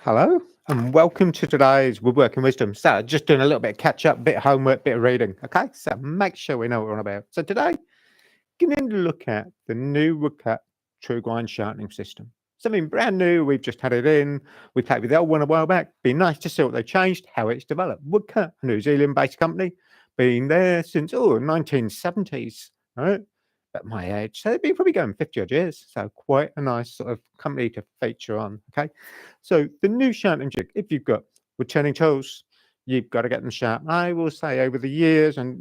Hello and welcome to today's Woodworking Wisdom. So just doing a little bit of catch up, bit of homework, bit of reading. Okay, so make sure we know what we're on about. So today, going to look at the new Woodcut Tru-Grind Sharpening system. Something brand new, we've just had it in. We played with the old one a while back. Be nice to see what they changed, how it's developed. Woodcut, a New Zealand-based company, been there since 1970s, right? At my age, so they've been probably going 50 odd years. So quite a nice sort of company to feature on. Okay, so the new sharpening jig, if you've got wood turning tools, you've got to get them sharp. I will say over the years, and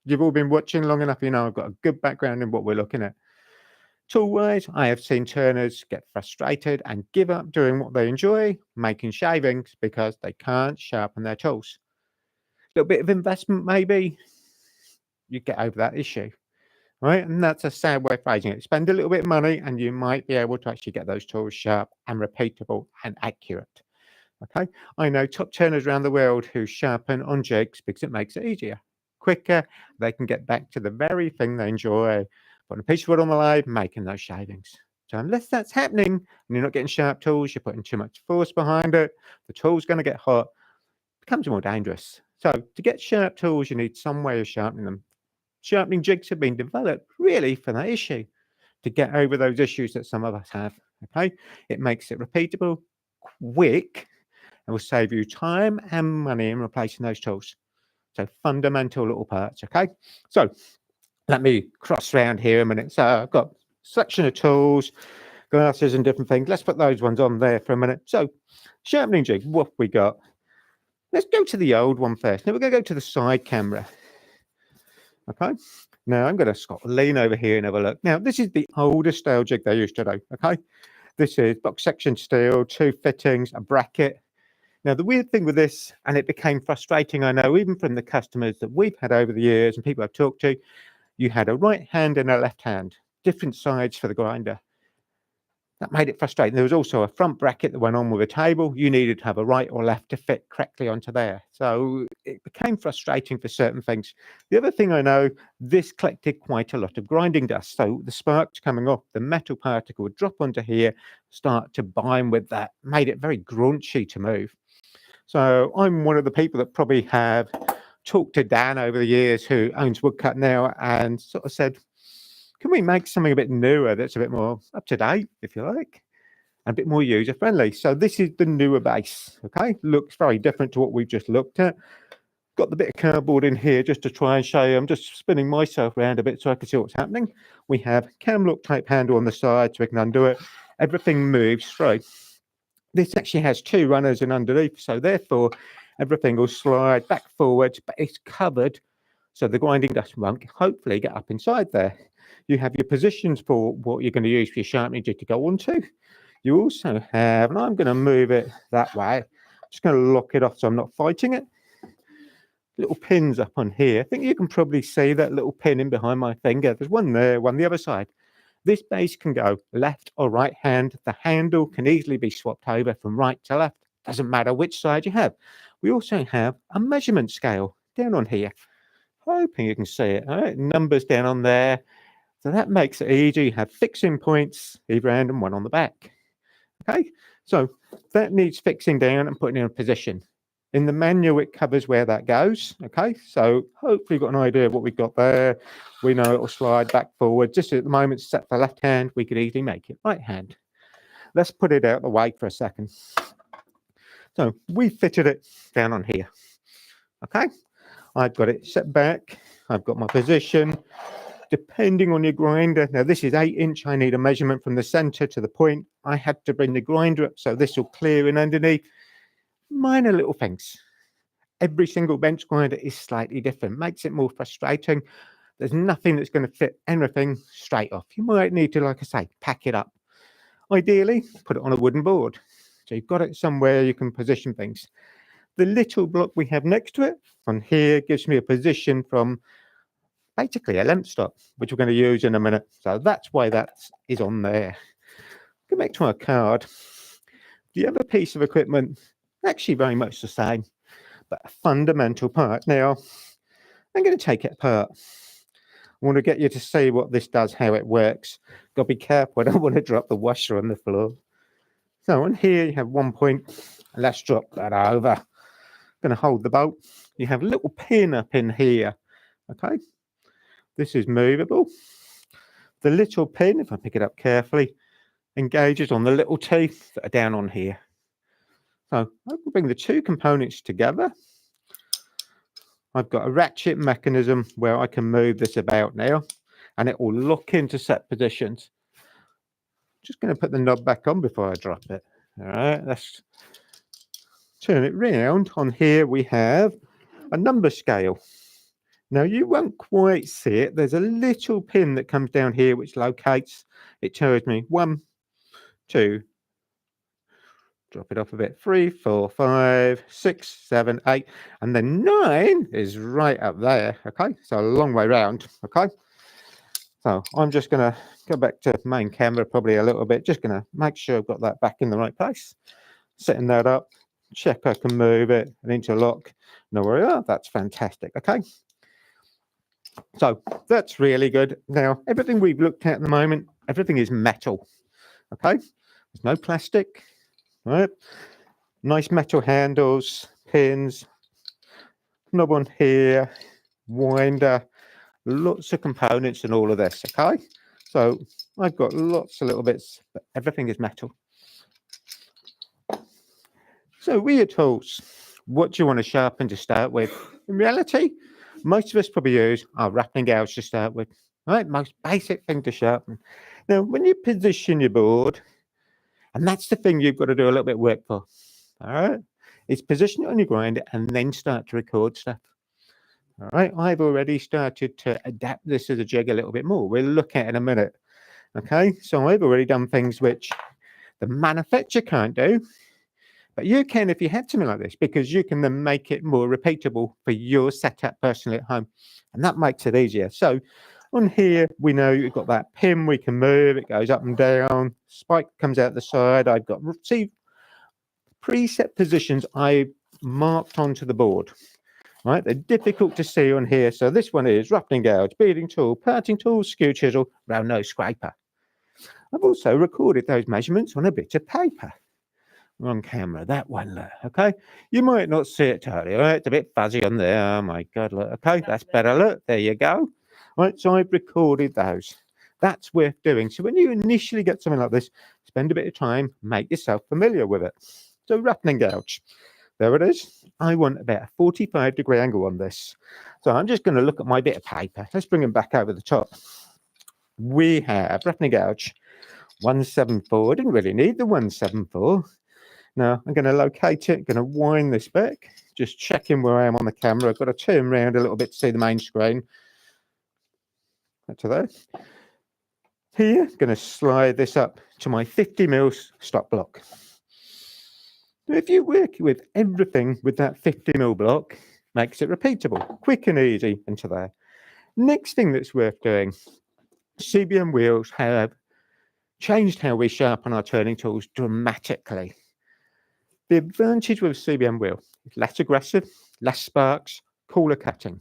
you've all been watching long enough, I've got a good background in what we're looking at. Tool-wise, I have seen turners get frustrated and give up doing what they enjoy, making shavings, because they can't sharpen their tools. A little bit of investment, maybe, you get over that issue. Right, and that's a sad way of phrasing it. Spend a little bit of money and you might be able to actually get those tools sharp and repeatable and accurate. Okay, I know top turners around the world who sharpen on jigs because it makes it easier, quicker. They can get back to the very thing they enjoy, putting a piece of wood on the lathe, making those shavings. So unless that's happening and you're not getting sharp tools, you're putting too much force behind it, the tool's going to get hot, it becomes more dangerous. So to get sharp tools, you need some way of sharpening them. Sharpening jigs have been developed really for that issue, to get over those issues that some of us have. Okay, it makes it repeatable, quick, and will save you time and money in replacing those tools. So fundamental little parts. Okay, so let me cross around here a minute. So I've got a section of tools, glasses and different things. Let's put those ones on there for a minute. So sharpening jig, what we got? Let's go to the old one first. Now we're going to go to the side camera. Okay, now I'm going to lean over here and have a look. Now, this is the older style jig they used to do. Okay, this is box section steel, 2 fittings, a bracket. Now, the weird thing with this, and it became frustrating, I know, even from the customers that we've had over the years and people I've talked to, you had a right hand and a left hand, different sides for the grinder. That made it frustrating. There was also a front bracket that went on with a table. You needed to have a right or left to fit correctly onto there. So it became frustrating for certain things. The other thing I know, this collected quite a lot of grinding dust. So the sparks coming off, the metal particle would drop onto here, start to bind with that, made it very graunchy to move. So I'm one of the people that probably have talked to Dan over the years, who owns Woodcut now, and sort of said, can we make something a bit newer that's a bit more up to date, if you like, and a bit more user friendly? So this is the newer base. Okay, looks very different to what we've just looked at. Got the bit of cardboard in here just to try and show you. I'm just spinning myself around a bit so I can see what's happening. We have cam lock type handle on the side so we can undo it. Everything moves through. This actually has 2 runners in underneath, so therefore everything will slide back forwards, but it's covered so the grinding dust won't hopefully get up inside there. You have your positions for what you're going to use for your sharpening jig to go onto. You also have, and I'm going to move it that way, just going to lock it off so I'm not fighting it. Little pins up on here. I think you can probably see that little pin in behind my finger. There's one there, one the other side. This base can go left or right hand. The handle can easily be swapped over from right to left. Doesn't matter which side you have. We also have a measurement scale down on here. Hoping you can see it. All right, numbers down on there. So that makes it easy. You have fixing points either end and one on the back. Okay, so that needs fixing down and putting in a position. In the manual, it covers where that goes. Okay, so hopefully you've got an idea of what we've got there. We know it will slide back forward. Just at the moment, set for left hand, we could easily make it right hand. Let's put it out of the way for a second. So we fitted it down on here. Okay, I've got it set back. I've got my position. Depending on your grinder, now this is 8-inch. I need a measurement from the center to the point. I had to bring the grinder up so this will clear in underneath. Minor little things. Every single bench grinder is slightly different, makes it more frustrating. There's nothing that's going to fit anything straight off. You might need to, like I say, pack it up. Ideally, put it on a wooden board. So you've got it somewhere you can position things. The little block we have next to it on here gives me a position from basically a length stop, which we're going to use in a minute. So that's why that is on there. Go back to our card. The other piece of equipment, actually very much the same, but a fundamental part. Now, I'm going to take it apart. I want to get you to see what this does, how it works. Got to be careful. I don't want to drop the washer on the floor. So on here you have 1 point. Let's drop that over. Going to hold the bolt. You have a little pin up in here. Okay. This is movable. The little pin, if I pick it up carefully, engages on the little teeth that are down on here. So I can bring the two components together. I've got a ratchet mechanism where I can move this about now, and it will lock into set positions. Just going to put the knob back on before I drop it. All right, let's turn it round. On here we have a number scale. Now you won't quite see it. There's a little pin that comes down here which locates. It tells me 1, 2, drop it off a bit, 3, 4, 5, 6, 7, 8, and then 9 is right up there. Okay, so a long way round. Okay, so I'm just going to go back to main camera probably a little bit, just going to make sure I've got that back in the right place, setting that up, check I can move it, and interlock. No worry, oh, that's fantastic. Okay, so that's really good. Now everything we've looked at the moment, everything is metal. Okay, there's no plastic. Right, nice metal handles, pins, knob on here, winder, lots of components and all of this. Okay, so I've got lots of little bits, but everything is metal. So with your tools, what do you want to sharpen to start with? In reality, most of us probably use our wrapping gouge to start with. Right, most basic thing to sharpen. Now when you position your board, and that's the thing you've got to do a little bit of work for. All right, is position it on your grinder and then start to record stuff. All right, I've already started to adapt this as a jig a little bit more. We'll look at it in a minute. Okay, so I've already done things which the manufacturer can't do, but you can if you had something like this, because you can then make it more repeatable for your setup personally at home, and that makes it easier. So on here, we know you've got that pin, we can move, it goes up and down, spike comes out the side. I've got, see, preset positions I've marked onto the board. Right, they're difficult to see on here. So this one is wrapping gouge, beading tool, parting tool, skew chisel, round nose scraper. I've also recorded those measurements on a bit of paper. On camera, that one, look, okay? You might not see it totally, right? It's a bit fuzzy on there. Oh my God, look, okay, that's better, look, there you go. Right, so I've recorded those. That's worth doing. So when you initially get something like this, spend a bit of time, make yourself familiar with it. So wrapping gouge, there it is. I want about a 45-degree angle on this. So I'm just going to look at my bit of paper. Let's bring them back over the top. We have wrapping gouge 174. I didn't really need the 174. Now I'm going to locate it, going to wind this back, just checking where I am on the camera. I've got to turn around a little bit to see the main screen. To there. Here, going to slide this up to my 50mm stop block. Now, if you work with everything with that 50mm block, makes it repeatable, quick and easy into there. Next thing that's worth doing, CBM wheels have changed how we sharpen our turning tools dramatically. The advantage with a CBM wheel is less aggressive, less sparks, cooler cutting.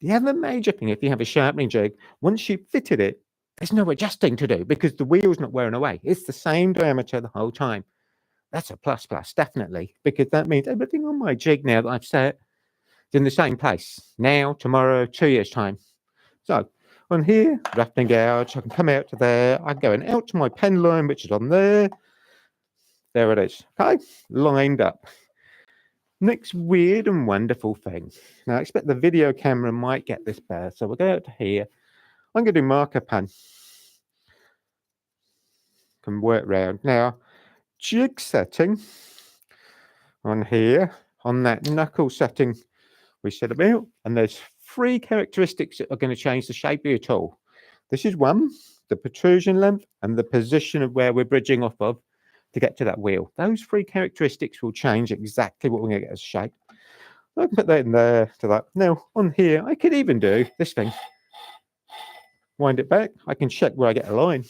The other major thing, if you have a sharpening jig, once you've fitted it, there's no adjusting to do because the wheel's not wearing away. It's the same diameter the whole time. That's a plus, definitely, because that means everything on my jig now that I've set is in the same place. Now, tomorrow, 2 years' time. So on here, wrapping gouge, I can come out to there. I'm going out to my pen line, which is on there. There it is. Okay, lined up. Next weird and wonderful thing. Now, I expect the video camera might get this better. So we'll go out to here. I'm going to do marker pen. Can work round. Now, jig setting on here, on that knuckle setting we said about. And there's 3 characteristics that are going to change the shape of your tool. This is one, the protrusion length and the position of where we're bridging off of to get to that wheel. Those 3 characteristics will change exactly what we're going to get as shape. I can put that in there to that. Now, on here, I could even do this thing. Wind it back. I can check where I get a line.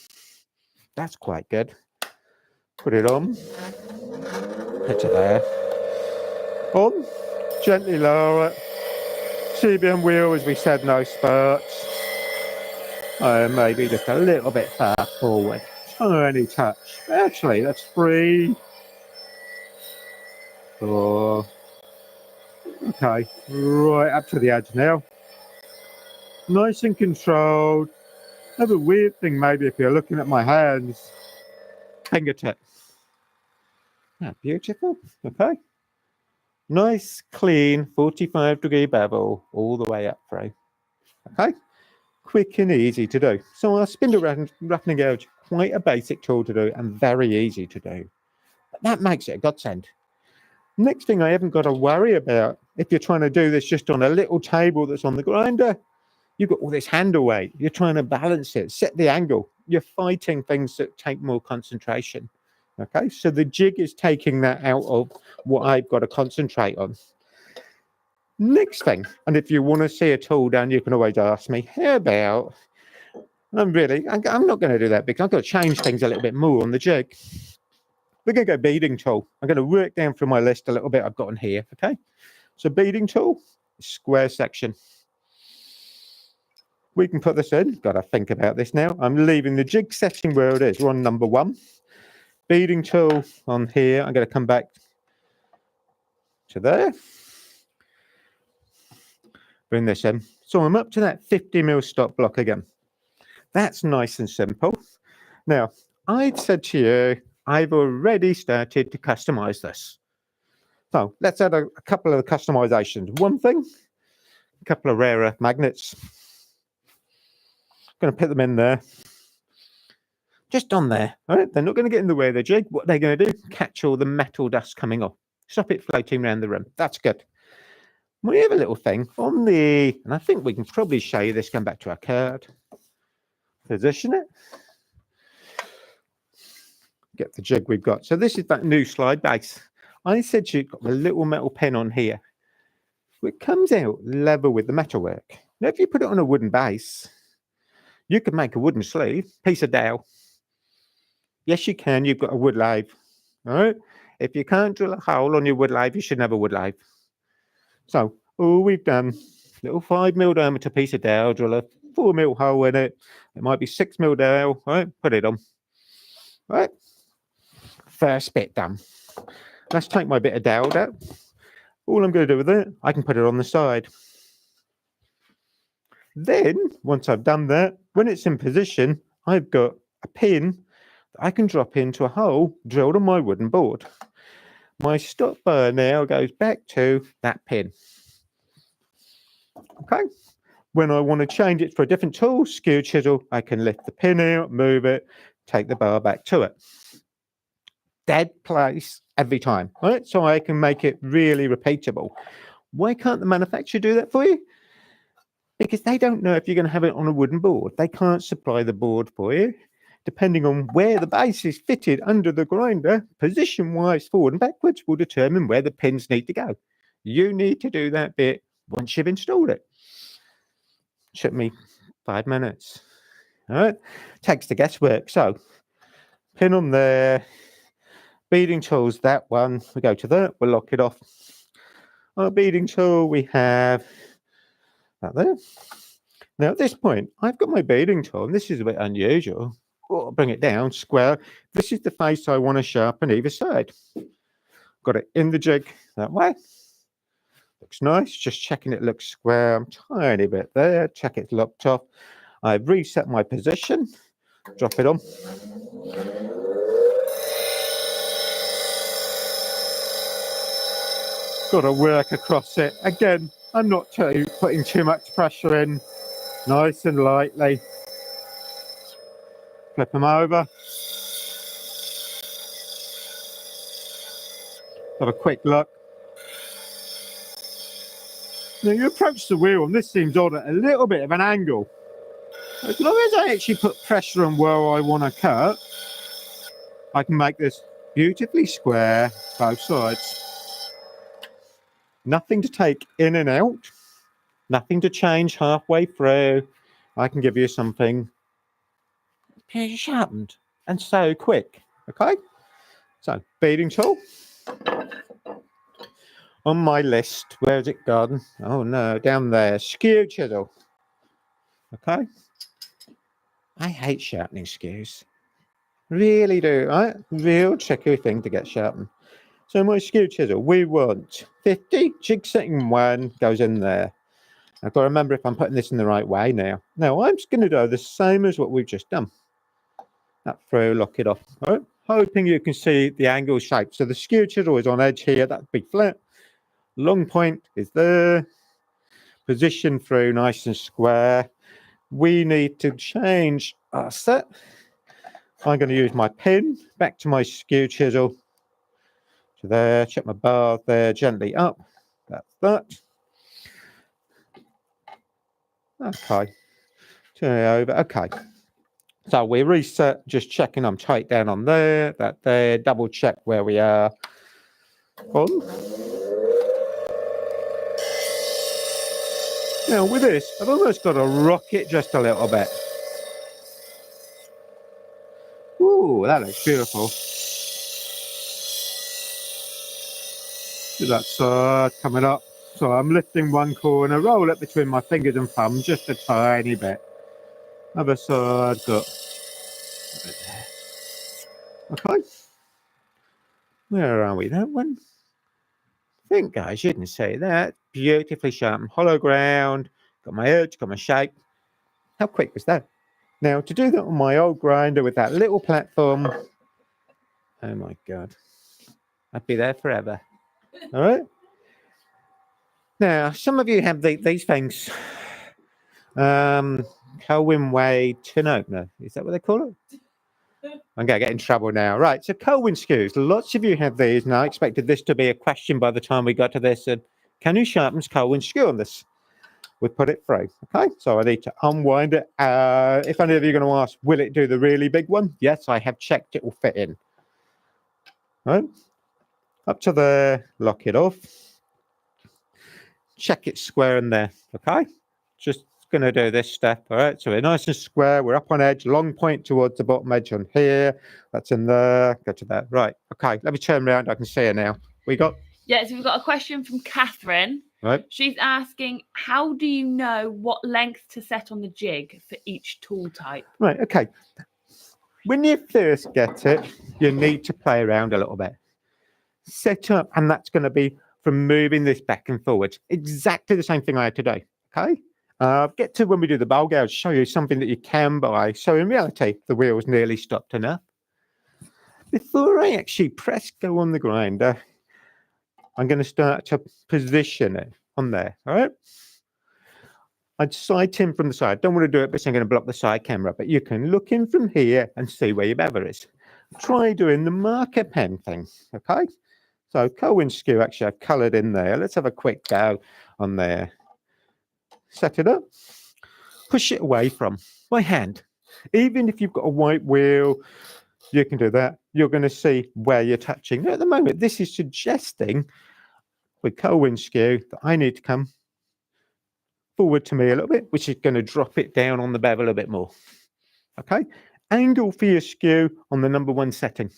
That's quite good. Put it on. Put it there. On. Gently lower it. CBM wheel, as we said, no sparks. Maybe just a little bit far forward. Tiny touch. Actually, that's 3, 4. Okay, right up to the edge now. Nice and controlled. Another weird thing maybe if you're looking at my hands, fingertips. Ah, beautiful, okay. Nice, clean, 45-degree bevel all the way up through, okay. Quick and easy to do. So our spindle roughening gouge, quite a basic tool to do and very easy to do. But that makes it a godsend. Next thing I haven't got to worry about, if you're trying to do this just on a little table that's on the grinder, you've got all this handle weight. You're trying to balance it, set the angle. You're fighting things that take more concentration. Okay, so the jig is taking that out of what I've got to concentrate on. Next thing, and if you want to see a tool down, you can always ask me, how about, I'm not going to do that because I've got to change things a little bit more on the jig. We're going to go beading tool. I'm going to work down through my list a little bit I've got on here, okay? So beading tool, square section. We can put this in, got to think about this now. I'm leaving the jig setting where it is, we're on number 1. Beading tool on here, I'm going to come back to there. Bring this in. So I'm up to that 50mm stop block again. That's nice and simple. Now, I'd said to you, I've already started to customize this. So let's add a couple of customizations. One thing, a couple of rare earth magnets. Going to put them in there. Just on there, all right? They're not going to get in the way of the jig. What they're going to do, catch all the metal dust coming off. Stop it floating around the room. That's good. We have a little thing on the, and I think we can probably show you this, come back to our card. Position it. Get the jig we've got. So this is that new slide base. I said you've got a little metal pen on here. It comes out level with the metalwork. Now, if you put it on a wooden base, you could make a wooden sleeve, piece of dowel. Yes, you can. You've got a wood lathe. All right. If you can't drill a hole on your wood lathe, you shouldn't have a wood lathe. So all we've done, little 5mm diameter piece of dowel, drill a 4mm hole in it. It might be 6mm dowel. Right. Put it on. Right. First bit done. Let's take my bit of dowel out. All I'm going to do with it, I can put it on the side. Then, once I've done that, when it's in position, I've got a pin that I can drop into a hole drilled on my wooden board. My stop bar now goes back to that pin. Okay. When I want to change it for a different tool, skew chisel, I can lift the pin out, move it, take the bar back to it. Dead place every time, right? So I can make it really repeatable. Why can't the manufacturer do that for you? Because they don't know if you're going to have it on a wooden board. They can't supply the board for you. Depending on where the base is fitted under the grinder, position-wise, forward and backwards, will determine where the pins need to go. You need to do that bit once you've installed it. Took me 5 minutes. All right, takes the guesswork. So, pin on there. Beading tools, that one. We go to that. We'll lock it off. Our beading tool, we have that there. Now, at this point, I've got my beading tool, and this is a bit unusual. I'll bring it down, square. This is the face I want to sharpen either side. Got it in the jig that way. Looks nice. Just checking it looks square. Tiny bit there. Check it's locked off. I've reset my position. Drop it on. Got to work across it. Again, I'm not putting too much pressure in. Nice and lightly. Flip them over. Have a quick look. Now you approach the wheel, and this seems odd at a little bit of an angle. As long as I actually put pressure on where I want to cut, I can make this beautifully square both sides. Nothing to take in and out. Nothing to change halfway through. I can give you something sharpened and so quick. Okay? So, beading tool. On my list, where's it gone? Oh no, down there. Skew chisel. Okay? I hate sharpening skews. Really do, right? Real tricky thing to get sharpened. So my skew chisel, we want 50, jig setting 1 goes in there. I've got to remember if I'm putting this in the right way now. Now I'm just going to do the same as what we've just done. That through, lock it off. All right. Hoping you can see the angle shape. So the skew chisel is on edge here, that'd be flat. Long point is there. Position through nice and square. We need to change our set. I'm going to use my pin back to my skew chisel. To there, check my bar there, gently up. That's that. Okay. Turn it over. Okay. So we reset, just checking I'm tight down on there, that there, double check where we are. On. Now with this, I've almost got to rock it just a little bit. Ooh, that looks beautiful. See that side coming up. So I'm lifting one corner, roll it between my fingers and thumb just a tiny bit. Other side, got. Okay. Where are we? That one? I think, guys, you can see that. Beautifully sharpened, hollow ground. Got my edge, got my shape. How quick was that? Now, to do that on my old grinder with that little platform, oh my God, I'd be there forever. All right. Now, some of you have these things. Colwyn Way tin opener. Is that what they call it? I'm going to get in trouble now. Right, so Colwyn skews. Lots of you have these, and I expected this to be a question by the time we got to this. And can you sharpen Colwyn skew on this? We put it through. Okay, so I need to unwind it. If any of you are going to ask, will it do the really big one? Yes, I have checked it will fit in. Right, up to there, lock it off. Check it square in there. Okay, just going to do this step. All right, so we're nice and square. We're up on edge, long point towards the bottom edge on here. That's in there. Go to that. Right. Okay, let me turn around. I can see her now. We got. Yeah, so we've got a question from Catherine. Right. She's asking, how do you know what length to set on the jig for each tool type? Right. Okay. When you first get it, you need to play around a little bit. Set up, and that's going to be from moving this back and forward. Exactly the same thing I had to do. Okay. Get to when we do the bowl gouge, show you something that you can buy. So in reality, the wheel's nearly stopped enough. Before I actually press go on the grinder, I'm going to start to position it on there. All right. I'd sight in from the side. Don't want to do it because I'm going to block the side camera, but you can look in from here and see where your bevel is. Try doing the marker pen thing. Okay. So Colwyn skew, actually, I've coloured in there. Let's have a quick go on there. Set it up. Push it away from my hand. Even if you've got a white wheel, you can do that. You're going to see where you're touching. Now, at the moment, this is suggesting with Colwyn skew that I need to come forward to me a little bit, which is going to drop it down on the bevel a bit more. Okay. Angle for your skew on the #1 setting,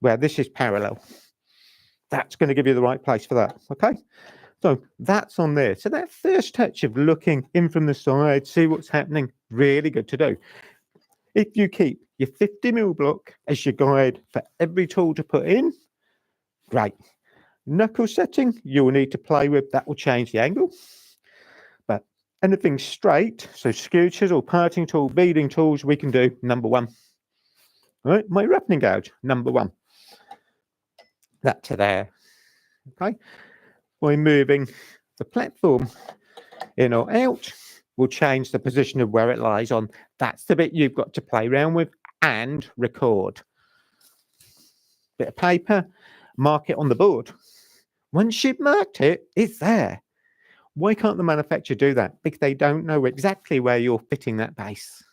where this is parallel. That's going to give you the right place for that. Okay. So that's on there. So that first touch of looking in from the side, see what's happening, really good to do. If you keep your 50mm block as your guide for every tool to put in, great. Knuckle setting, you'll need to play with. That will change the angle. But anything straight, so skew chisel, parting tool, beading tools, we can do #1. All right, my wrapping gouge, #1. That to there. Okay. By moving the platform in or out, will change the position of where it lies on. That's the bit you've got to play around with and record. Bit of paper, mark it on the board. Once you've marked it, it's there. Why can't the manufacturer do that? Because they don't know exactly where you're fitting that base.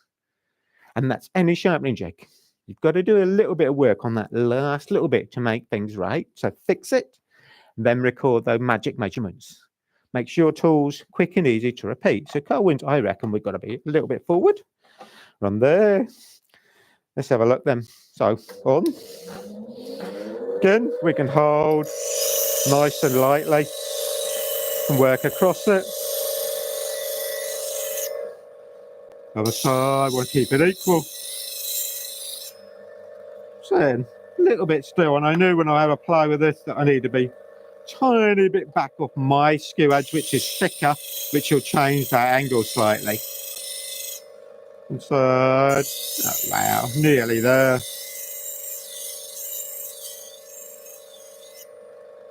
And that's any sharpening jig. You've got to do a little bit of work on that last little bit to make things right. So fix it, then record those magic measurements. Makes your tools quick and easy to repeat. So Colwyn's, I reckon we've got to be a little bit forward. Run there. Let's have a look then. So on. Again, we can hold nice and lightly and work across it. Other side, we'll keep it equal. So a little bit still, and I knew when I have a play with this that I need to be tiny bit back off my skew edge, which is thicker, which will change that angle slightly. Inside. Oh, wow, nearly there.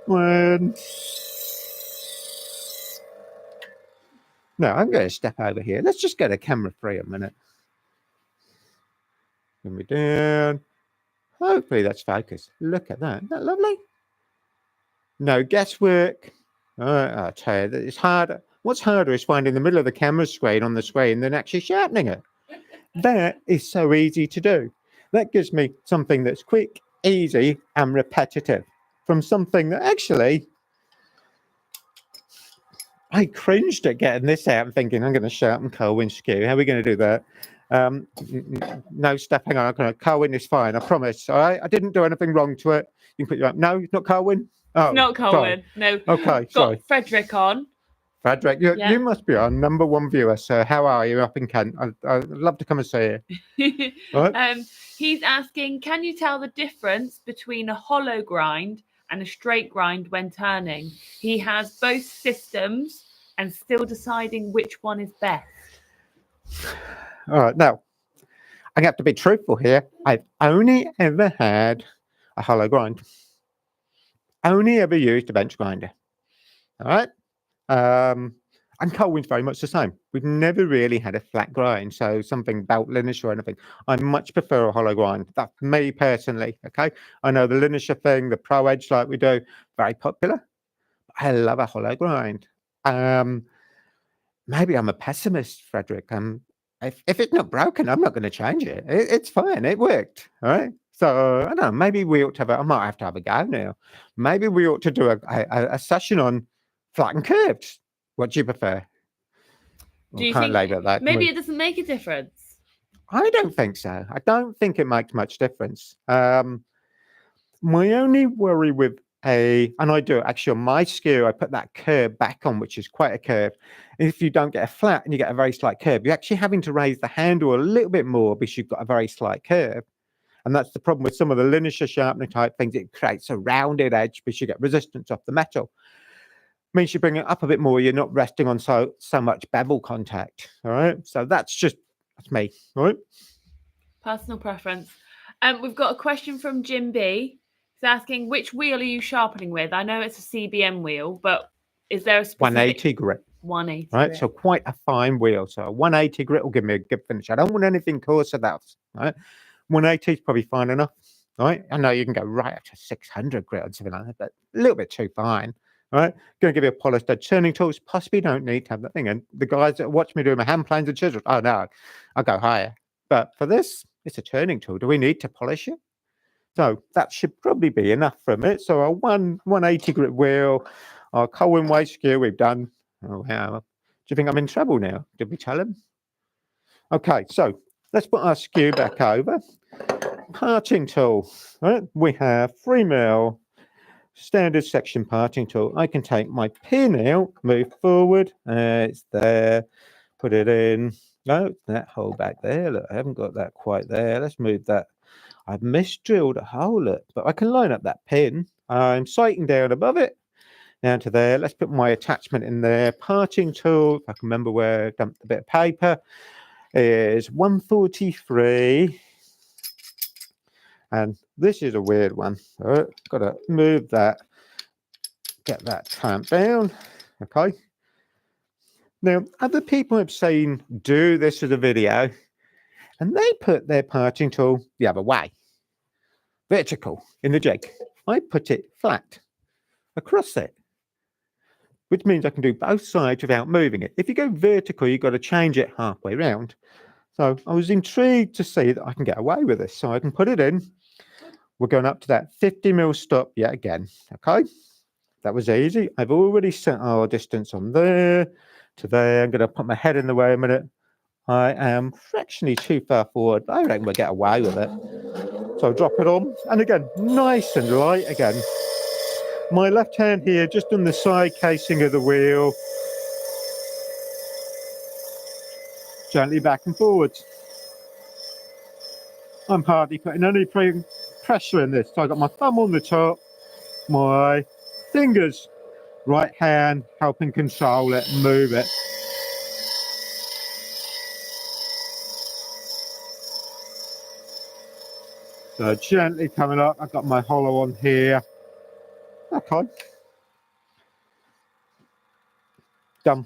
When now I'm going to step over here. Let's just get a camera free a minute. Bring me down. Hopefully that's focused. Look at that. Isn't that lovely? No guesswork. I'll tell you, it's harder. What's harder is finding the middle of the camera screen on the screen than actually sharpening it. That is so easy to do. That gives me something that's quick, easy, and repetitive from something that actually I cringed at getting this out and thinking, I'm going to sharpen Colwyn skew. How are we going to do that? No, Steph, hang on. I'm going to, Colwyn is fine. I promise. All right. I didn't do anything wrong to it. You can put your up. No, it's not Colwyn. Oh, not Colwyn. No. Okay. Sorry. Got Frederick on. Frederick, you must be our #1 viewer, sir. How are you up in Kent? I'd love to come and see you. Right? He's asking, can you tell the difference between a hollow grind and a straight grind when turning? He has both systems and still deciding which one is best. All right, now I have to be truthful here. I've only ever had a hollow grind. Only ever used a bench grinder. All right. And Colwyn's very much the same. We've never really had a flat grind, so something belt linisher or anything. I much prefer a hollow grind. That's me personally. Okay. I know the linisher thing, the pro edge like we do, very popular. I love a hollow grind. Maybe I'm a pessimist, Frederick. If it's not broken, I'm not going to change it. It's fine. It worked. All right. So I don't know. Maybe we ought to have I might have to have a go now. Maybe we ought to do a session on flat and curved. What do you prefer? Do you think that maybe it doesn't make a difference? I don't think so. I don't think it makes much difference. My only worry with and I do it actually on my skew, I put that curve back on, which is quite a curve. If you don't get a flat and you get a very slight curve, you're actually having to raise the handle a little bit more because you've got a very slight curve. And that's the problem with some of the linisher sharpening type things. It creates a rounded edge because you get resistance off the metal. Means you bring it up a bit more. You're not resting on so much bevel contact. All right. So that's me. All right. Personal preference. We've got a question from Jim B. He's asking, which wheel are you sharpening with? I know it's a CBM wheel, but is there a specific 180 grit? 180. Right. Grit. So quite a fine wheel. So a 180 grit will give me a good finish. I don't want anything coarser than that. Right. 180 is probably fine enough. Right. I know you can go right up to 600 grit or something like that, but a little bit too fine. All right, going to give you a polished edge. Turning tools possibly don't need to have that thing. And the guys that watch me doing my hand planes and chisels, oh no, I'll go higher. But for this, it's a turning tool. Do we need to polish it? So that should probably be enough from it. So our 180 grit wheel, our Colwyn way skew we've done. Oh wow. Do you think I'm in trouble now? Did we tell him? Okay, so let's put our skew back over. Parting tool. Right? We have 3mm. Standard section parting tool. I can take my pin out, move forward. It's there. Put it in. No, that hole back there. Look, I haven't got that quite there. Let's move that. I've misdrilled a hole, look, but I can line up that pin. I'm sighting down above it, down to there. Let's put my attachment in there. Parting tool, if I can remember where I dumped a bit of paper, is 143. And this is a weird one. All right, got to move that, get that clamped down. Okay. Now, other people have seen do this as a video, and they put their parting tool the other way, vertical in the jig. I put it flat across it, which means I can do both sides without moving it. If you go vertical, you've got to change it halfway round. So I was intrigued to see that I can get away with this. So I can put it in. We're going up to that 50mm stop yet again. Okay, that was easy. I've already set our distance on there to there. I'm going to put my head in the way a minute. I am fractionally too far forward, but I reckon we'll get away with it. So drop it on. And again, nice and light again. My left hand here, just on the side casing of the wheel. Gently back and forwards. I'm hardly putting any pressure in this. So I got my thumb on the top, my fingers, right hand helping control it, move it. So gently coming up, I've got my hollow on here. Okay. Done.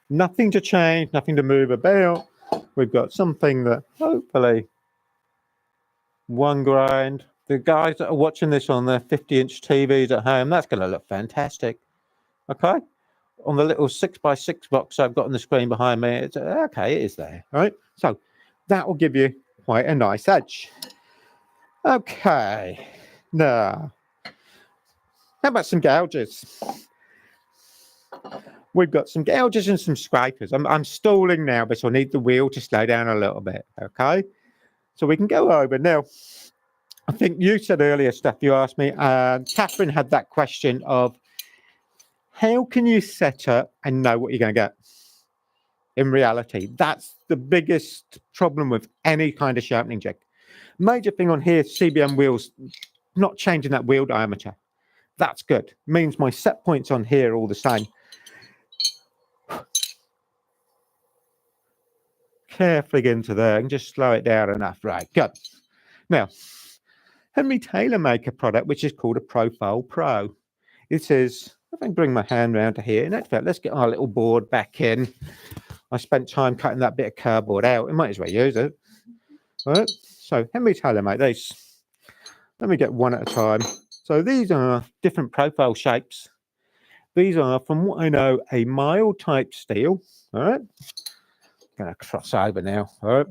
Nothing to change, nothing to move about. We've got something that hopefully one grind. The guys that are watching this on their 50-inch TVs at home, that's going to look fantastic. Okay. On the little 6x6 box I've got on the screen behind me, it's okay, it is there. All right. So that will give you quite a nice edge. Okay. Now, how about some gouges? We've got some gouges and some scrapers. I'm stalling now, but I need the wheel to slow down a little bit. Okay. So we can go over now. I think you said earlier, Steph, you asked me, Catherine had that question of how can you set up and know what you're going to get? In reality, that's the biggest problem with any kind of sharpening jig. Major thing on here, CBM wheels, not changing that wheel diameter. That's good. Means my set points on here are all the same. Carefully get into there and just slow it down enough. Right, good. Now, Henry Taylor make a product which is called a Profile Pro. It is, if I can bring my hand around to here, in fact, let's get our little board back in. I spent time cutting that bit of cardboard out. We might as well use it. All right, so Henry Taylor make these. Let me get one at a time. So these are different profile shapes. These are, from what I know, a mild type steel. All right. Going to cross over now. All right.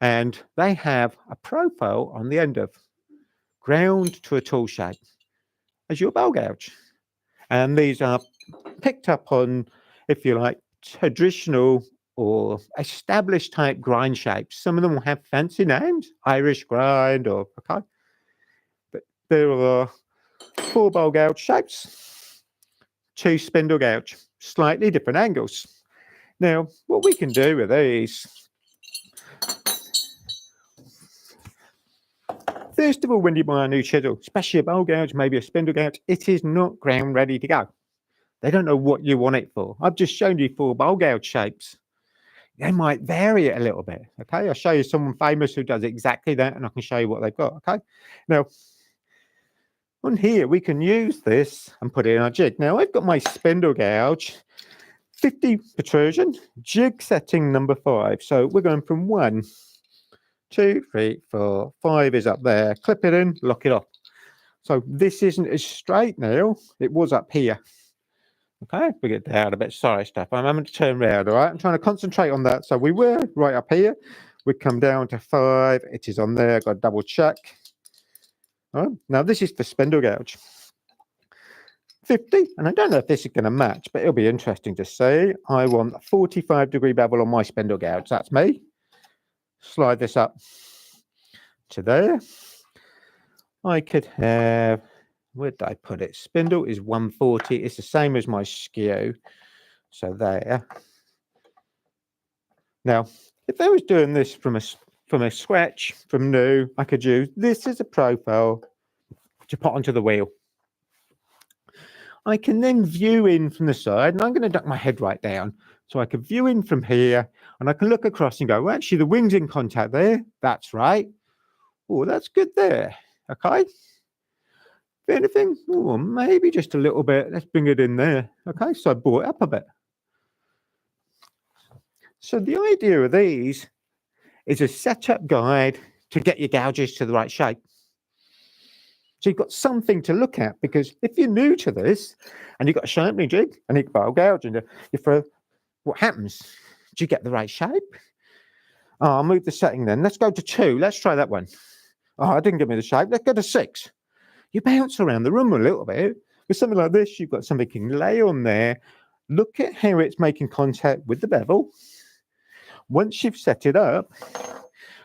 And they have a profile on the end of ground to a tool shape as your bowl gouge. And these are picked up on, if you like, traditional or established type grind shapes. Some of them will have fancy names, Irish grind or okay. But there are 4 bowl gouge shapes, 2 spindle gouge, slightly different angles. Now, what we can do with these, first of all, when you buy a new chisel, especially a bowl gouge, maybe a spindle gouge, it is not ground ready to go. They don't know what you want it for. I've just shown you 4 bowl gouge shapes. They might vary it a little bit, okay? I'll show you someone famous who does exactly that, and I can show you what they've got, okay? Now, on here, we can use this and put it in our jig. Now, I've got my spindle gouge, 50 protrusion, jig setting number 5. So we're going from 1, 2, 3, 4, 5 is up there. Clip it in, lock it off. So this isn't as straight now. It was up here. Okay, we get down a bit. Sorry, Steph. I'm having to turn around, all right? I'm trying to concentrate on that. So we were right up here. We come down to 5. It is on there. Got to double check. All right. Now, this is the spindle gouge. 50, and I don't know if this is going to match, but it'll be interesting to see. I want a 45-degree bevel on my spindle gouge. That's me. Slide this up to there. I could have, where did I put it? Spindle is 140. It's the same as my skew. So there. Now, if I was doing this from a scratch, from new, I could use this as a profile to put onto the wheel. I can then view in from the side, and I'm going to duck my head right down. So I can view in from here, and I can look across and go, well, actually, the wing's in contact there. That's right. Oh, that's good there. Okay. If anything, oh, maybe just a little bit. Let's bring it in there. Okay, so I brought it up a bit. So the idea of these is a setup guide to get your gouges to the right shape. So you've got something to look at, because if you're new to this and you've got a sharpening jig and you've got a gouge and you throw, what happens? Do you get the right shape? Oh, I'll move the setting then. Let's go to 2. Let's try that one. Oh, I didn't give me the shape. Let's go to 6. You bounce around the room a little bit. With something like this, you've got something you can lay on there. Look at how it's making contact with the bevel. Once you've set it up,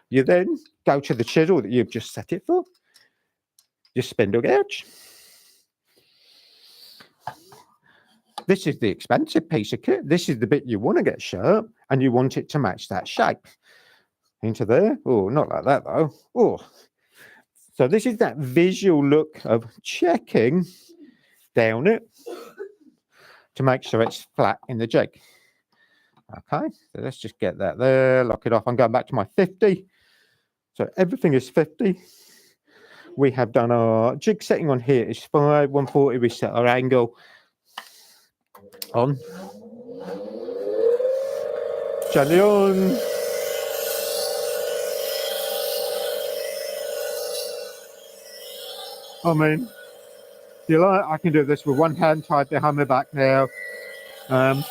you then go to the chisel that you've just set it for. Your spindle gouge. This is the expensive piece of kit. This is the bit you want to get sharp, and you want it to match that shape. Into there. Oh, not like that though. Oh, So this is that visual look of checking down it to make sure it's flat in the jig. Okay, so let's just get that there, lock it off. I'm going back to my 50. So everything is 50. We have done our jig setting on here is 5, 140. We set our angle on. Gently on. I mean, you like, I can do this with one hand tied behind my back now. No,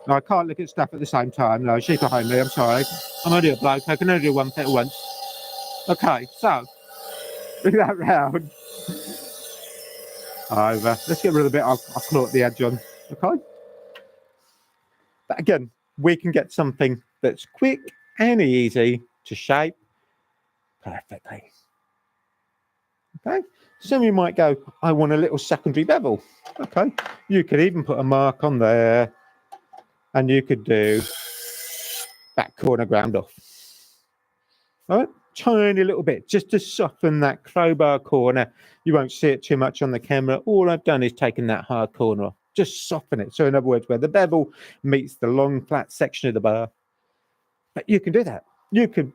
I can't look at stuff at the same time. No, she's behind me. I'm sorry. I'm only a bloke. I can only do one thing at once. Okay, so bring that round. Over. Let's get rid of the bit I've clawed the edge on. Okay. But again, we can get something that's quick and easy to shape perfectly. Okay. Some of you might go, I want a little secondary bevel. Okay. You could even put a mark on there, and you could do that corner ground off. All right. Tiny little bit just to soften that crowbar corner. You won't see it too much on the camera. All I've done is taken that hard corner off, just soften it. So in other words, where the bevel meets the long flat section of the bar. But you can do that. You could,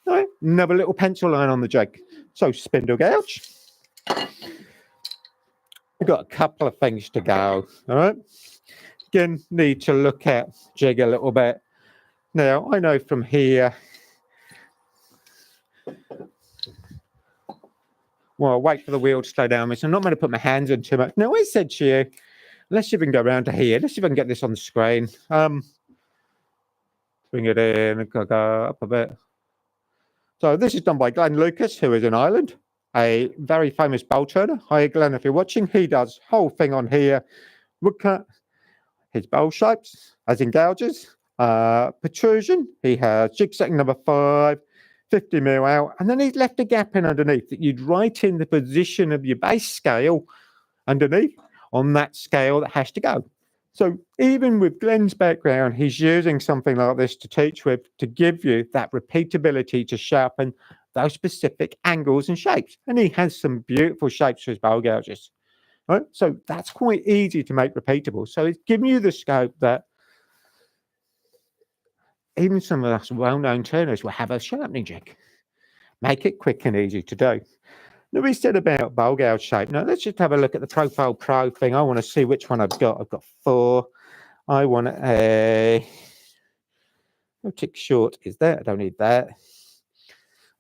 all right, another little pencil line on the jig. So spindle gouge. We've got a couple of things to go. All right. Again, need to look at jig a little bit. Now I know from here. Well, I'll wait for the wheel to slow down. So I'm not going to put my hands in too much. Now, I said to you, let's see if we can go around to here. Let's see if I can get this on the screen. Bring it in, go up a bit. So this is done by Glenn Lucas, who is in Ireland, a very famous bowl turner. Hi, Glenn, if you're watching. He does whole thing on here. Woodcut, his bowl shapes, as in gouges. Protrusion, he has jig setting number 5. 50 mil out, and then he's left a gap in underneath that you'd write in the position of your base scale underneath on that scale that has to go. So even with Glenn's background, he's using something like this to teach with, to give you that repeatability to sharpen those specific angles and shapes. And he has some beautiful shapes for his bowl gouges. Right? So that's quite easy to make repeatable. So it's giving you the scope that even some of us well-known turners will have a sharpening jig. Make it quick and easy to do. Now, we said about bowl gouge shape. Now, let's just have a look at the Profile Pro thing. I want to see which one I've got. I've got 4. I want a... No tick short is that. I don't need that.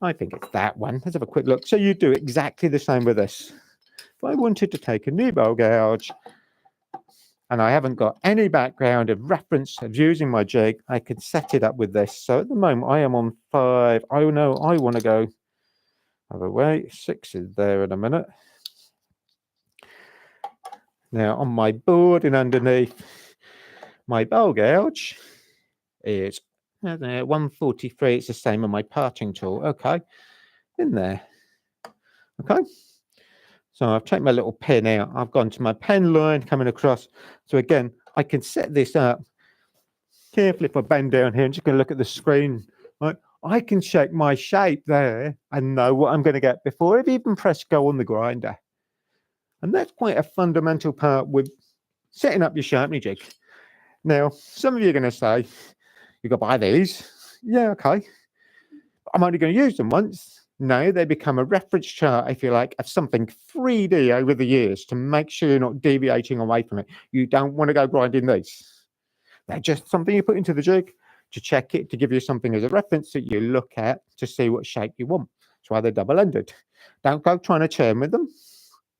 I think it's that one. Let's have a quick look. So you do exactly the same with this. If I wanted to take a new bowl gouge, and I haven't got any background of reference of using my jig, I can set it up with this. So at the moment I am on 5. I know I want to go other way. 6 is there in a minute. Now on my board and underneath my bowl gouge is 143. It's the same on my parting tool. Okay, in there. Okay. So I've taken my little pin out. I've gone to my pen line coming across. So again, I can set this up carefully. If I bend down here and just going to look at the screen, right? I can check my shape there and know what I'm going to get before I've even pressed go on the grinder. And that's quite a fundamental part with setting up your sharpening jig. Now, some of you are going to say, you've got to buy these. Yeah, okay. I'm only going to use them once. No, they become a reference chart, if you like, of something 3D over the years to make sure you're not deviating away from it. You don't want to go grinding these. They're just something you put into the jig to check it, to give you something as a reference that you look at to see what shape you want. That's why they're double-ended. Don't go trying to churn with them.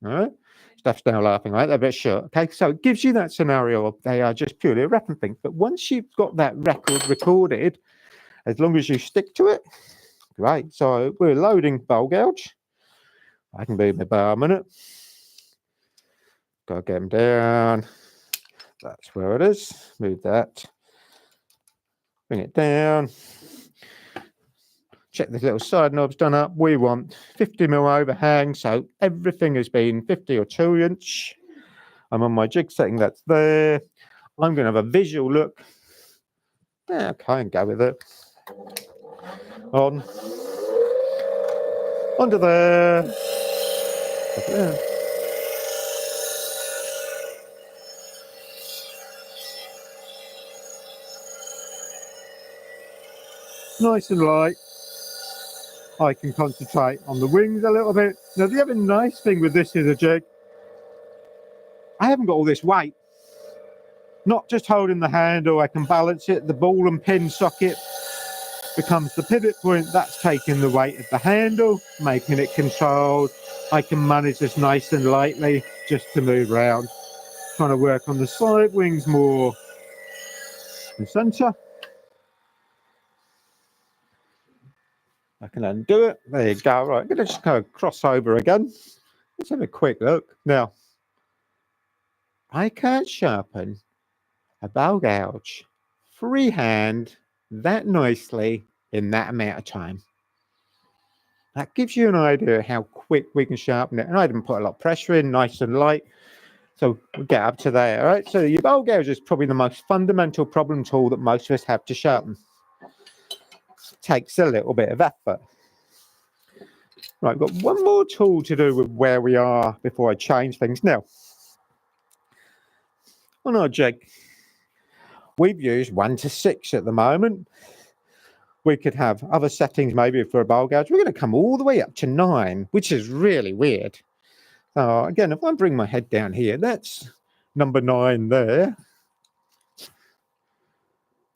All right? Steph's now laughing, right? They're a bit short. Okay, so it gives you that scenario of they are just purely a reference thing. But once you've got that record recorded, as long as you stick to it, great. So we're loading bowl gouge. I can move my bar a minute. Gotta get them down. That's where it is. Move that. Bring it down. Check this little side knob's done up. We want 50 mil overhang. So everything has been 50 or 2 inch. I'm on my jig setting. That's there. I'm going to have a visual look. Yeah, okay, and go with it. On. Onto there. Up there. Nice and light. I can concentrate on the wings a little bit. Now the other nice thing with this is a jig, I haven't got all this weight. Not just holding the handle, I can balance it. The ball and pin socket becomes the pivot point. That's taking the weight of the handle, making it controlled. I can manage this nice and lightly just to move around. Trying to work on the side wings more in the center. I can undo it. There you go. Right, I'm going to just kind of cross over again. Let's have a quick look. Now, I can't sharpen a bow gouge freehand that nicely in that amount of time. That gives you an idea how quick we can sharpen it. And I didn't put a lot of pressure in, nice and light. So we'll get up to there. All right. So your bow gouge is probably the most fundamental problem tool that most of us have to sharpen. Takes a little bit of effort. Right, we've got one more tool to do with where we are before I change things. Now, on our jig, we've used 1 to 6 at the moment. We could have other settings maybe for a bow gouge. We're going to come all the way up to 9, which is really weird. So again, if I bring my head down here, that's number 9 there.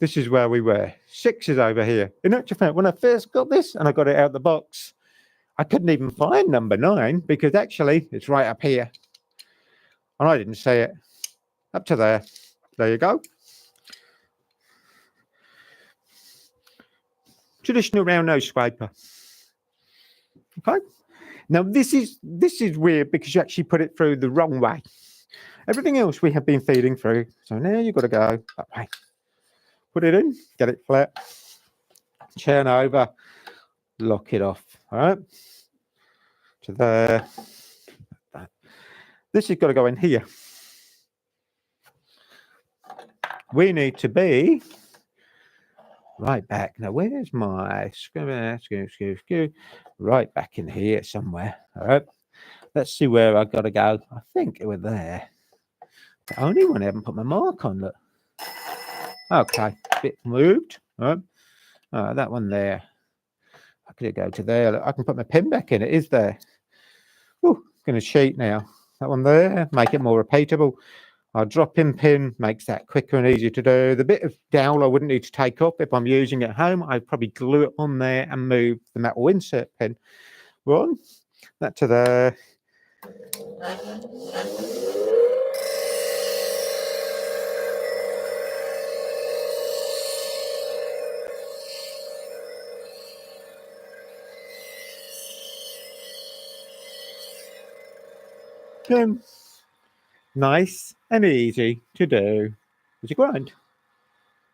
This is where we were. 6 is over here. In actual fact, when I first got this and I got it out of the box, I couldn't even find number 9 because actually it's right up here. And I didn't see it. Up to there. There you go. Traditional round nose scraper. Okay. Now this is weird because you actually put it through the wrong way. Everything else we have been feeding through. So now you've got to go that way. Put it in, get it flat, turn over, lock it off. All right. To there. This has got to go in here. We need to be right back. Now, where's my skew? Right back in here somewhere. All right. Let's see where I've got to go. I think it was there. The only one I haven't put my mark on. Look. Okay. Bit moved. All right. That one there. I could go to there. Look, I can put my pin back in. It is there. Oh, going to cheat now. That one there. Make it more repeatable. Our drop-in pin makes that quicker and easier to do. The bit of dowel I wouldn't need to take up if I'm using it at home. I'd probably glue it on there and move the metal insert pin. One, that to there. Pin. Nice and easy to do as you grind.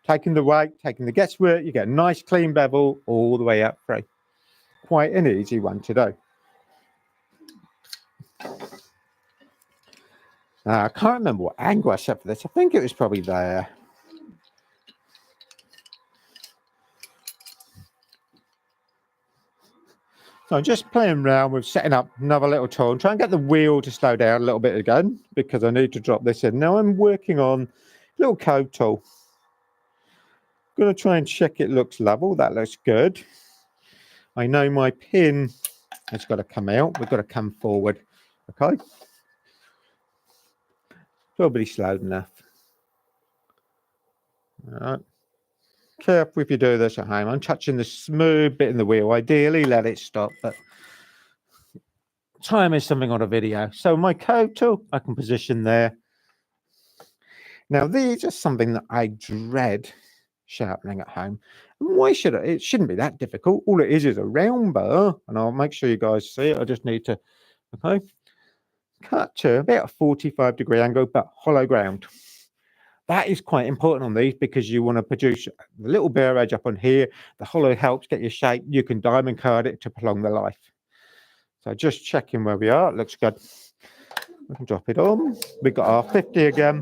Taking the weight, taking the guesswork, you get a nice clean bevel all the way up through. Quite an easy one to do. I can't remember what angle I set for this. I think it was probably there. So I'm just playing around with setting up another little tool and try and get the wheel to slow down a little bit again because I need to drop this in. Now I'm working on a little code tool. I'm going to try and check it looks level. That looks good. I know my pin has got to come out. We've got to come forward. Okay. Probably slow enough. All right. Careful if you do this at home. I'm touching the smooth bit in the wheel. Ideally, let it stop, but time is something on a video. So my code tool, I can position there. Now, these are something that I dread sharpening at home. And why should it? It shouldn't be that difficult. All it is a round bar, and I'll make sure you guys see it. I just need to, okay, cut to about a 45-degree angle, but hollow ground. That is quite important on these because you want to produce the little bare edge up on here. The hollow helps get your shape. You can diamond card it to prolong the life. So just checking where we are. It looks good. We can drop it on. We've got our 50 again.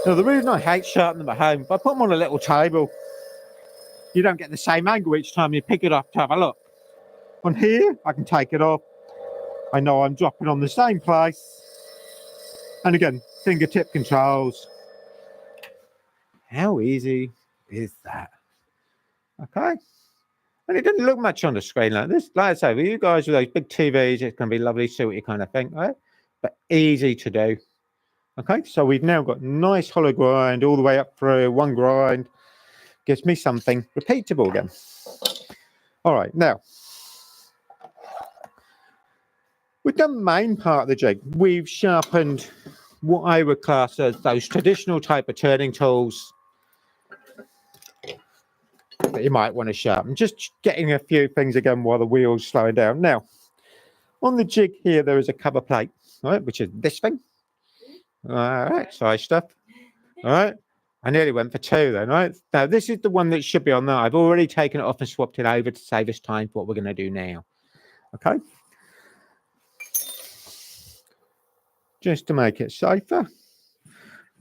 Now, the reason I hate sharpening them at home, if I put them on a little table, you don't get the same angle each time you pick it up to have a look. On here, I can take it off. I know I'm dropping on the same place. And again, fingertip controls. How easy is that? Okay. And it doesn't look much on the screen like this. Like I say, with you guys with those big TVs, it's going to be lovely, see what you kind of think, right? But easy to do. Okay, so we've now got nice hollow grind all the way up through one grind. Gives me something repeatable again. All right, now, with the main part of the jig, we've sharpened what I would class as those traditional type of turning tools that you might want to sharpen. Just getting a few things again while the wheel's slowing down. Now, on the jig here, there is a cover plate, right, which is this thing. All right, size stuff. All right, I nearly went for two then, right? Now, this is the one that should be on there. I've already taken it off and swapped it over to save us time for what we're going to do now. Okay. Just to make it safer.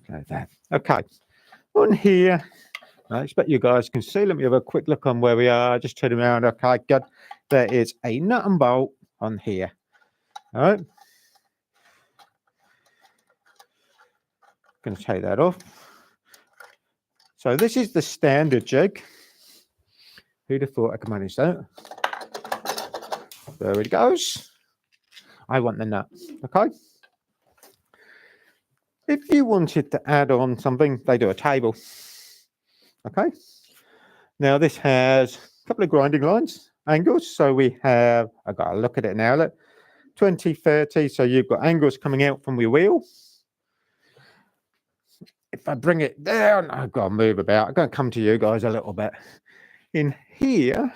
Like that. Okay. On here, I expect you guys can see. Let me have a quick look on where we are. Just turn around. Okay, good. There is a nut and bolt on here. All right. Going to take that off. So this is the standard jig. Who'd have thought I could manage that? There it goes. I want the nut. Okay. If you wanted to add on something, they do a table. Okay. Now this has a couple of grinding lines, angles. So we have, I've got to look at it now. Look, 20, 30. So you've got angles coming out from your wheel. If I bring it down, I've got to move about. I'm going to come to you guys a little bit. In here,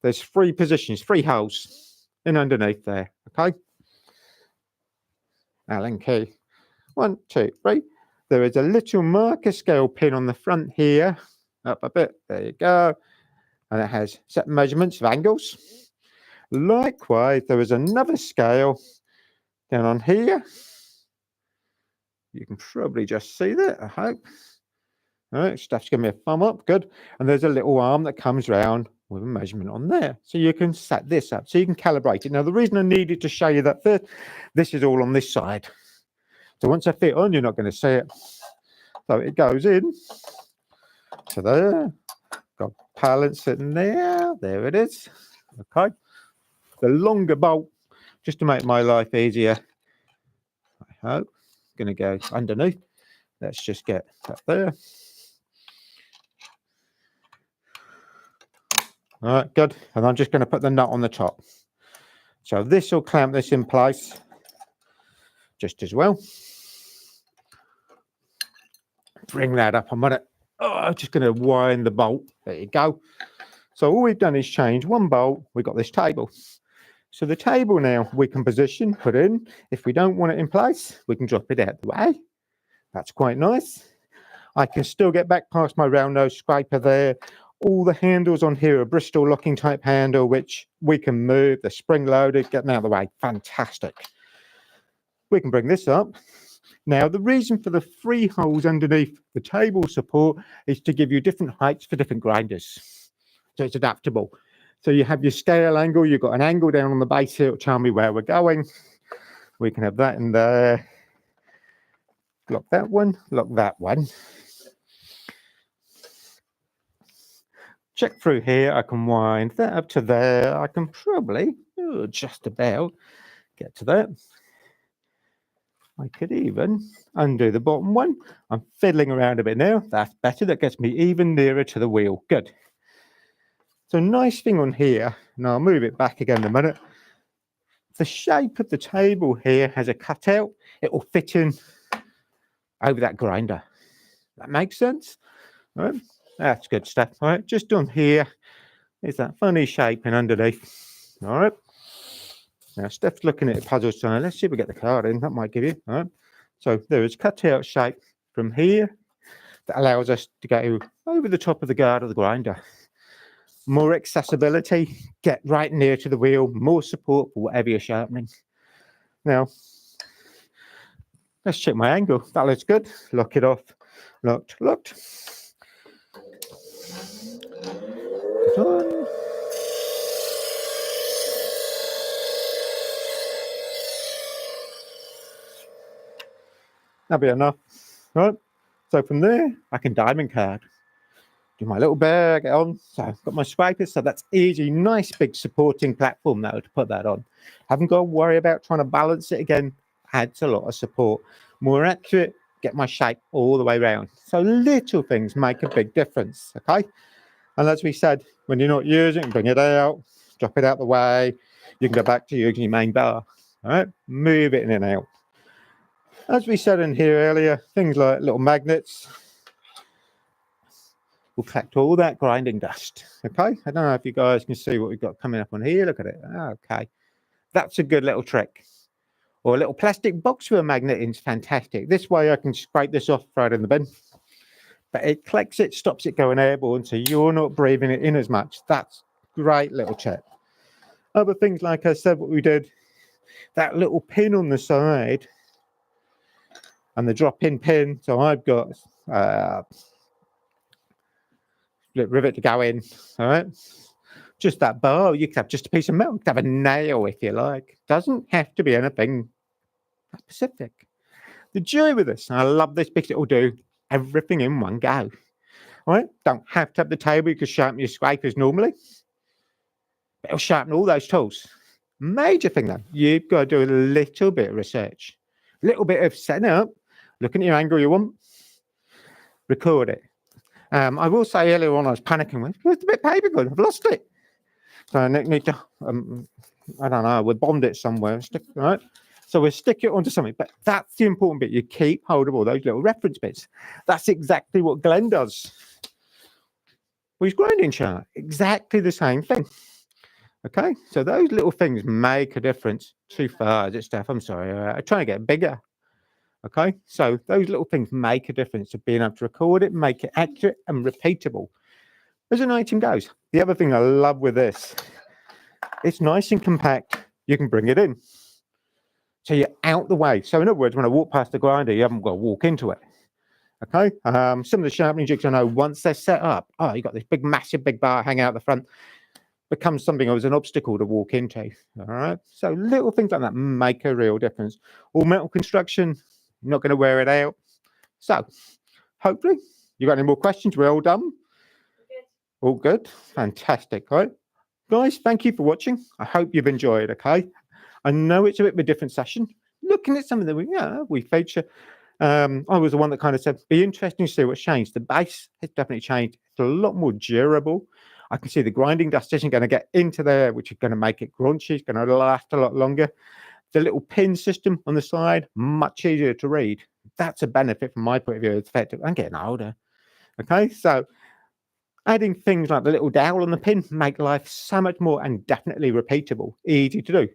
there's three positions, three holes in underneath there. Okay. Allen key. 1, 2, 3. There is a little marker scale pin on the front here. Up a bit. There you go. And it has set measurements of angles. Likewise, there is another scale down on here. You can probably just see that, I hope. All right, Steph's giving me a thumb up. Good. And there's a little arm that comes round with a measurement on there. So you can set this up. So you can calibrate it. Now, the reason I needed to show you that first, this is all on this side. So once I fit on, you're not going to see it. So it goes in to there. Got pallet sitting there. There it is. Okay. The longer bolt, just to make my life easier, I hope, going to go underneath. Let's just get up there. All right, good. And I'm just going to put the nut on the top. So this will clamp this in place just as well. Bring that up. I'm just going to wind the bolt. There you go. So all we've done is change one bolt. We've got this table. So the table now we can position, put in. If we don't want it in place, we can drop it out the way. That's quite nice. I can still get back past my round nose scraper there. All the handles on here are Bristol locking type handle, which we can move. They're spring loaded, getting out of the way. Fantastic. We can bring this up. Now, the reason for the 3 holes underneath the table support is to give you different heights for different grinders. So it's adaptable. So you have your scale angle. You've got an angle down on the base here. It'll tell me where we're going. We can have that in there. Lock that one. Lock that one. Check through here. I can wind that up to there. I can probably just about get to that. I could even undo the bottom one. I'm fiddling around a bit now. That's better. That gets me even nearer to the wheel. Good. So nice thing on here, and I'll move it back again in a minute. The shape of the table here has a cutout. It will fit in over that grinder. That makes sense? All right. That's good stuff. All right. Just on here is that funny shaping underneath. All right. Now, Steph's looking at the puzzle sign. Let's see if we get the card in. That might give you. All right. So there is cutout shape from here that allows us to go over the top of the guard of the grinder. More accessibility, get right near to the wheel, more support for whatever you're sharpening. Now, let's check my angle. That looks good. Lock it off. Locked. on. That'll be enough, right? So from there, I can diamond card. Do my little bear, get on. So I've got my scrapers, so that's easy. Nice big supporting platform now to put that on. Haven't got to worry about trying to balance it again. Adds a lot of support. More accurate, get my shape all the way around. So little things make a big difference, okay? And as we said, when you're not using, bring it out, drop it out the way. You can go back to using your main bar, all right? Move it in and out. As we said in here earlier, things like little magnets will collect all that grinding dust, okay? I don't know if you guys can see what we've got coming up on here. Look at it. Okay. That's a good little trick. Or a little plastic box with a magnet in is fantastic. This way I can scrape this off, throw it in the bin. But it collects it, stops it going airborne, so you're not breathing it in as much. That's great little tip. Other things, like I said, what we did, that little pin on the side and the drop-in pin. So I've got split rivet to go in, all right? Just that bar, you could have just a piece of metal, you could have a nail if you like. Doesn't have to be anything specific. The joy with this, and I love this because it will do everything in one go. All right? Don't have to have the table, you can sharpen your scrapers normally. But it'll sharpen all those tools. Major thing though, you've got to do a little bit of research. A little bit of setting up, looking at your angle you want, record it. I will say earlier on I was panicking with, where's the bit of paper gone? I've lost it. So I need to, I don't know, we'll bond it somewhere, stick, right? So we'll stick it onto something, but that's the important bit. You keep hold of all those little reference bits. That's exactly what Glenn does with his grinding chart. Exactly the same thing. Okay, so those little things make a difference. Too far, is it, Steph? I'm sorry. I'm trying to get bigger. Okay, so those little things make a difference of being able to record it, make it accurate and repeatable. As an item goes, the other thing I love with this, it's nice and compact. You can bring it in. So you're out the way. So in other words, when I walk past the grinder, you haven't got to walk into it. Okay. Some of the sharpening jigs I know, once they're set up, oh, you got this big, massive, big bar hanging out the front, becomes something as an obstacle to walk into. All right. So little things like that make a real difference. All metal construction, you're not going to wear it out. So hopefully you got any more questions? We're all done. All good. Fantastic. All right. Guys, thank you for watching. I hope you've enjoyed. Okay. I know it's a bit of a different session. Looking at something that we feature. I was the one that kind of said, be interesting to see what's changed. The base has definitely changed. It's a lot more durable. I can see the grinding dust isn't going to get into there, which is going to make it crunchy. It's going to last a lot longer. The little pin system on the side, much easier to read. That's a benefit from my point of view. It's effective. I'm getting older. Okay, so adding things like the little dowel on the pin make life so much more and definitely repeatable. Easy to do.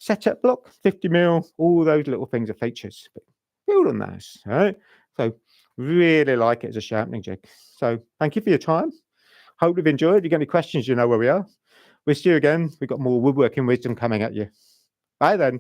Setup block, 50mm, all those little things are features. But build on those, all right? So really like it as a sharpening jig. So thank you for your time. Hope you've enjoyed. If you got any questions, you know where we are. We'll see you again. We've got more woodworking wisdom coming at you. Bye then.